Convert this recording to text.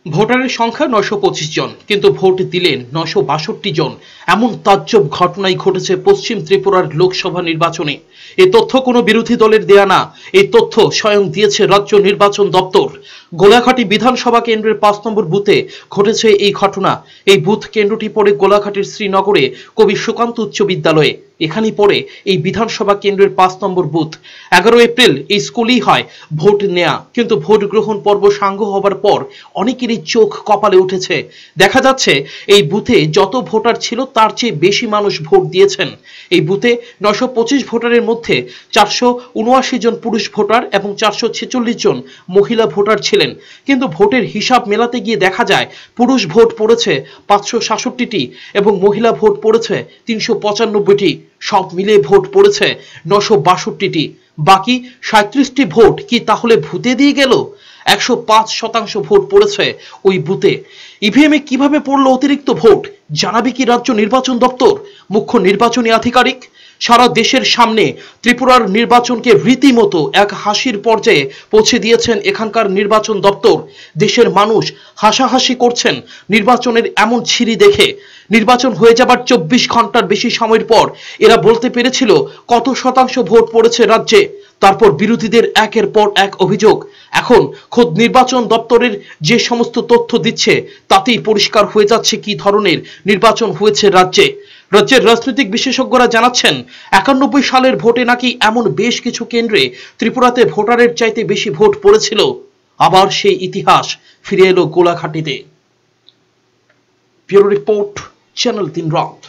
ভোটারের সংখ্যা ৯২৫ জন, কিন্তু ভোট দিলেন ৯৬২ জন। এমন তাজ্জব ঘটনাই ঘটেছে পশ্চিম ত্রিপুরার লোকসভা নির্বাচনে। এই তথ্য কোনো বিরোধী দলের দেয়া না, এই তথ্য স্বয়ং দিয়েছে রাজ্য নির্বাচন দপ্তর। গোলাঘাটি বিধানসভা কেন্দ্রের ৫ নম্বর বুথে ঘটেছে এই ঘটনা। এই বুথ কেন্দ্রটি পড়ে গোলাঘাটির শ্রীনগরে কবি সুকান্ত উচ্চ বিদ্যালয়ে। এখানেই পড়ে এই বিধানসভা কেন্দ্রের ৫ নম্বর বুথ। ১১ এপ্রিল এই স্কুলেই হয় ভোট নেয়া, কিন্তু ভোট গ্রহণ পর্ব সাঙ্গ হবার পর অনেকেরই চোখ কপালে উঠেছে। দেখা যাচ্ছে এই বুথে যত ভোটার ছিল তার চেয়ে বেশি মানুষ ভোট দিয়েছেন। এই বুথে ৯২৫ ভোটারের মধ্যে ৪৭৯ জন পুরুষ ভোটার এবং ৪৪৬ জন মহিলা ভোটার ছিলেন। কিন্তু ভোটের হিসাব মেলাতে গিয়ে দেখা যায় পুরুষ ভোট পড়েছে ৫৬৭টি এবং মহিলা ভোট পড়েছে ৩৯৫টি। সব মিলে ভোট পড়েছে ৯৬২টি। বাকি ৩৭টি ভোট কি তাহলে ভূতে দিয়ে গেল? ১০৫% ভোট পড়েছে ওই বুথে। ইভিএমে কিভাবে পড়লো অতিরিক্ত ভোট, জানাবে কি রাজ্য নির্বাচন দপ্তর? মুখ্য নির্বাচনী আধিকারিক সারা দেশের সামনে ত্রিপুরার নির্বাচনকে রীতিমতো এক হাসির পর্যায়ে পৌঁছে দিয়েছেন এখানকার নির্বাচন দপ্তর। দেশের মানুষ হাসাহাসি করছেন নির্বাচনের এমন ছিরি দেখে। নির্বাচন হয়ে যাবার ২৪ ঘন্টার বেশি সময়ের পর এরা বলতে পেরেছিল কত শতাংশ ভোট পড়েছে রাজ্যে। তারপর বিরোধীদের একের পর এক অভিযোগ। এখন খোদ নির্বাচন দপ্তরের যে সমস্ত তথ্য দিচ্ছে তাতেই পরিষ্কার হয়ে যাচ্ছে কি ধরনের নির্বাচন হয়েছে রাজ্যে। রাজ্যের রাজনৈতিক বিশেষজ্ঞরা জানাচ্ছেন ৯১ সালের ভোটে নাকি এমন বেশ কিছু কেন্দ্রে ত্রিপুরাতে ভোটারের চাইতে বেশি ভোট পড়েছিল। আবার সেই ইতিহাস ফিরে এলো গোলাঘাটিতে। ব্যুরো রিপোর্ট, চ্যানেল ৩ রাত।